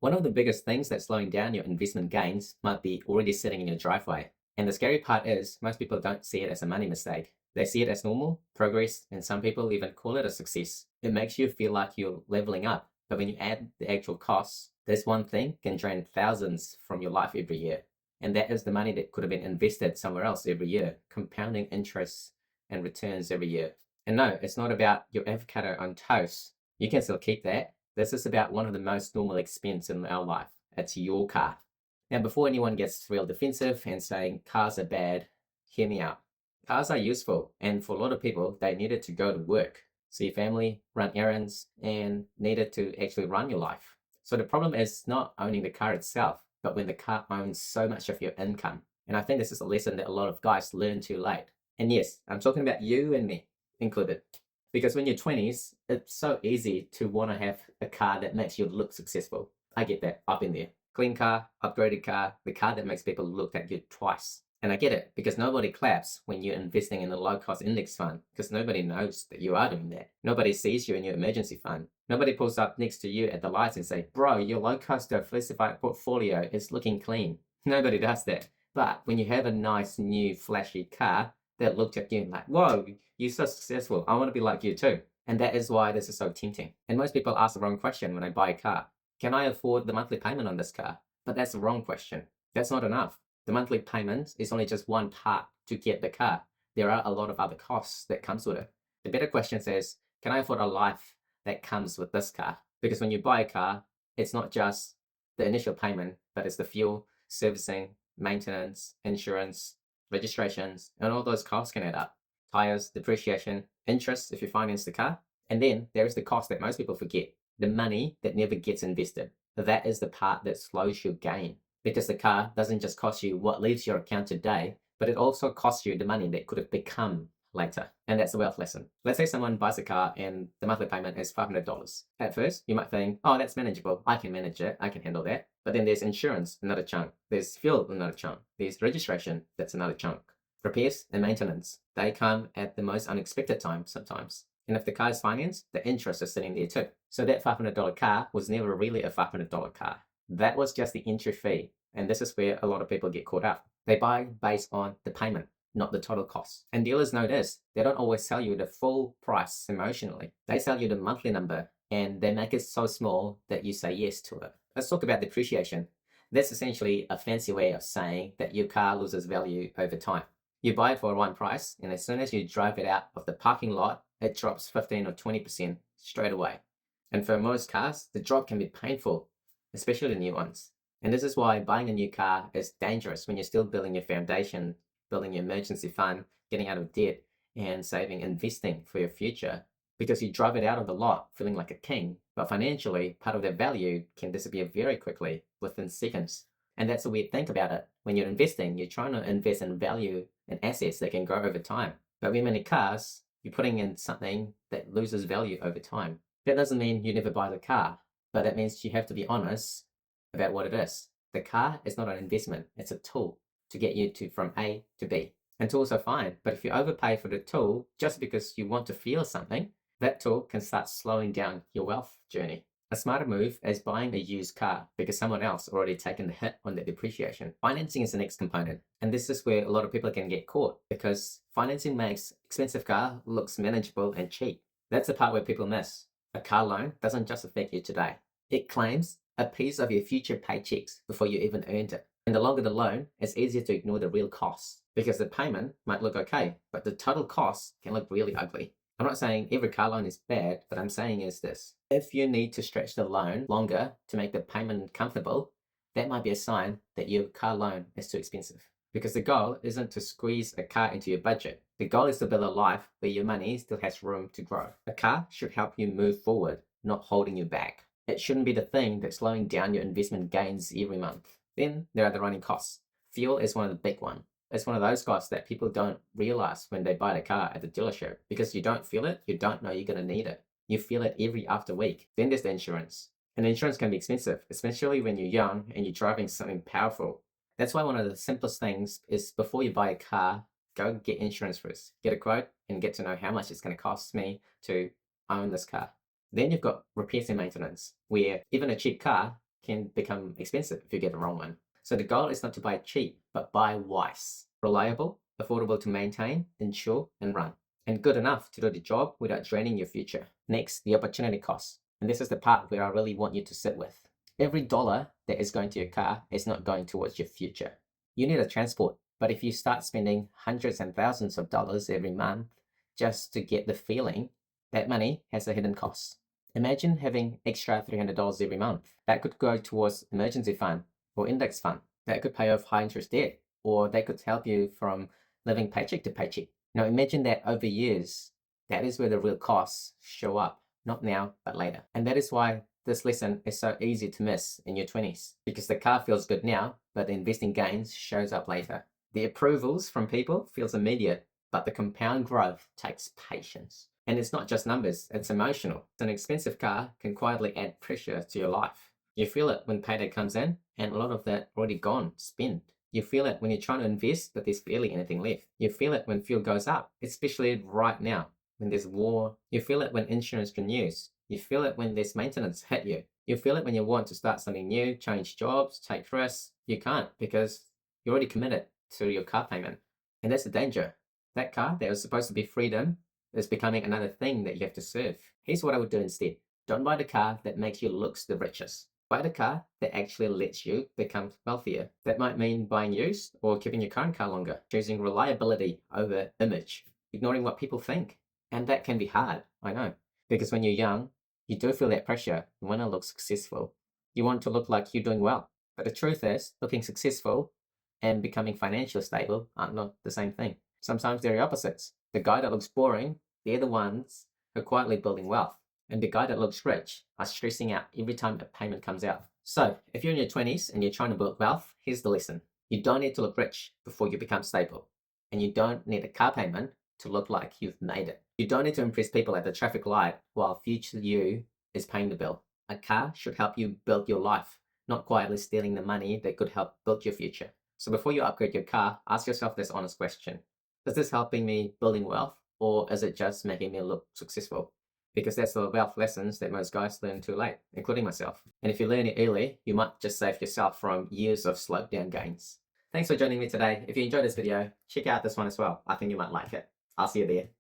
One of the biggest things that's slowing down your investment gains might be already sitting in your driveway. And the scary part is, most people don't see it as a money mistake. They see it as normal, progress, and some people even call it a success. It makes you feel like you're leveling up. But when you add the actual costs, this one thing can drain thousands from your life every year. And that is the money that could have been invested somewhere else every year, compounding interests and returns every year. And no, it's not about your avocado on toast. You can still keep that. This is about one of the most normal expense in our life. It's your car. Now, before anyone gets real defensive and saying cars are bad, hear me out. Cars are useful, and for a lot of people, they need it to go to work, see family, run errands, and need it to actually run your life. So the problem is not owning the car itself, but when the car owns so much of your income. And I think this is a lesson that a lot of guys learn too late. And yes, I'm talking about you and me included. Because when you're 20s, it's so easy to want to have a car that makes you look successful. I get that. I've been there. Clean car, upgraded car, the car that makes people look at you twice. And I get it, because nobody claps when you're investing in a low-cost index fund, because nobody knows that you are doing that. Nobody sees you in your emergency fund. Nobody pulls up next to you at the lights and say, bro, your low-cost diversified portfolio is looking clean. Nobody does that. But when you have a nice, new, flashy car that looked at you and like, whoa, you're so successful, I want to be like you too. And that is why this is so tempting. And most people ask the wrong question when they buy a car. Can I afford the monthly payment on this car? But that's the wrong question. That's not enough. The monthly payment is only just one part to get the car. There are a lot of other costs that comes with it. The better question says, can I afford a life that comes with this car? Because when you buy a car, it's not just the initial payment, but it's the fuel, servicing, maintenance, insurance, registrations, and all those costs can add up. Tires, depreciation, interest if you finance the car. And then there is the cost that most people forget, the money that never gets invested. That is the part that slows your gain, because the car doesn't just cost you what leaves your account today, but it also costs you the money that could have become later. And that's the wealth lesson. Let's say someone buys a car and the monthly payment is $500. At first, you might think, oh, that's manageable. I can manage it. I can handle that. But then there's insurance, another chunk. There's fuel, another chunk. There's registration, that's another chunk. Repairs and maintenance, they come at the most unexpected time sometimes. And if the car is financed, the interest is sitting there too. So that $500 car was never really a $500 car. That was just the entry fee. And this is where a lot of people get caught up. They buy based on the payment, not the total cost. And dealers know this. They don't always sell you the full price emotionally. They sell you the monthly number, and they make it so small that you say yes to it. Let's talk about depreciation. That's essentially a fancy way of saying that your car loses value over time. You buy it for one price, and as soon as you drive it out of the parking lot, it drops 15 or 20% straight away. And for most cars, the drop can be painful, especially the new ones. And this is why buying a new car is dangerous when you're still building your foundation, building your emergency fund, getting out of debt, and saving, investing for your future. Because you drive it out of the lot feeling like a king, but financially, part of their value can disappear very quickly, within seconds. And that's the weird thing about it. When you're investing, you're trying to invest in value and assets that can grow over time. But with many cars, you're putting in something that loses value over time. That doesn't mean you never buy the car, but that means you have to be honest about what it is. The car is not an investment, it's a tool to get you from A to B. And tools are fine, but if you overpay for the tool just because you want to feel something, that tool can start slowing down your wealth journey. A smarter move is buying a used car because someone else already taken the hit on the depreciation. Financing is the next component, and this is where a lot of people can get caught, because financing makes expensive car looks manageable and cheap. That's the part where people miss. A car loan doesn't just affect you today. It claims a piece of your future paychecks before you even earned it. And the longer the loan, it's easier to ignore the real costs, because the payment might look okay, but the total cost can look really ugly. I'm not saying every car loan is bad, but I'm saying is this. If you need to stretch the loan longer to make the payment comfortable, that might be a sign that your car loan is too expensive. Because the goal isn't to squeeze a car into your budget. The goal is to build a life where your money still has room to grow. A car should help you move forward, not holding you back. It shouldn't be the thing that's slowing down your investment gains every month. Then there are the running costs. Fuel is one of the big ones. It's one of those costs that people don't realize when they buy the car at the dealership, because you don't feel it, you don't know you're going to need it. You feel it every after week. Then there's the insurance. And insurance can be expensive, especially when you're young and you're driving something powerful. That's why one of the simplest things is, before you buy a car, go get insurance first. Get a quote and get to know how much it's going to cost me to own this car. Then you've got repairs and maintenance, where even a cheap car can become expensive if you get the wrong one. So the goal is not to buy cheap, but buy wise, reliable, affordable to maintain, insure, and run, and good enough to do the job without draining your future. Next, the opportunity cost. And this is the part where I really want you to sit with. Every dollar that is going to your car is not going towards your future. You need a transport, but if you start spending hundreds and thousands of dollars every month just to get the feeling, that money has a hidden cost. Imagine having extra $300 every month. That could go towards emergency fund or index fund. That could pay off high interest debt, or they could help you from living paycheck to paycheck. Now imagine that over years, that is where the real costs show up, not now, but later. And that is why this lesson is so easy to miss in your 20s, because the car feels good now, but the investing gains shows up later. The approvals from people feels immediate, but the compound growth takes patience. And it's not just numbers, it's emotional. An expensive car can quietly add pressure to your life. You feel it when payday comes in, and a lot of that already gone, spent. You feel it when you're trying to invest, but there's barely anything left. You feel it when fuel goes up, especially right now, when there's war. You feel it when insurance renews. You feel it when there's maintenance hit you. You feel it when you want to start something new, change jobs, take risks. You can't because you're already committed to your car payment. And that's the danger. That car that was supposed to be freedom is becoming another thing that you have to serve. Here's what I would do instead. Don't buy the car that makes you look the richest. Buy the car that actually lets you become wealthier. That might mean buying used or keeping your current car longer, choosing reliability over image, ignoring what people think. And that can be hard, I know, because when you're young, you do feel that pressure. You want to look successful. You want to look like you're doing well. But the truth is, looking successful and becoming financially stable aren't not the same thing. Sometimes they're opposites. The guy that looks boring, they're the ones who are quietly building wealth. And the guy that looks rich are stressing out every time a payment comes out. So, if you're in your 20s and you're trying to build wealth, here's the lesson. You don't need to look rich before you become stable. And you don't need a car payment to look like you've made it. You don't need to impress people at the traffic light while future you is paying the bill. A car should help you build your life, not quietly stealing the money that could help build your future. So before you upgrade your car, ask yourself this honest question. Is this helping me building wealth, or is it just making me look successful? Because that's the wealth lessons that most guys learn too late, including myself. And if you learn it early, you might just save yourself from years of slowed down gains. Thanks for joining me today. If you enjoyed this video, check out this one as well. I think you might like it. I'll see you there.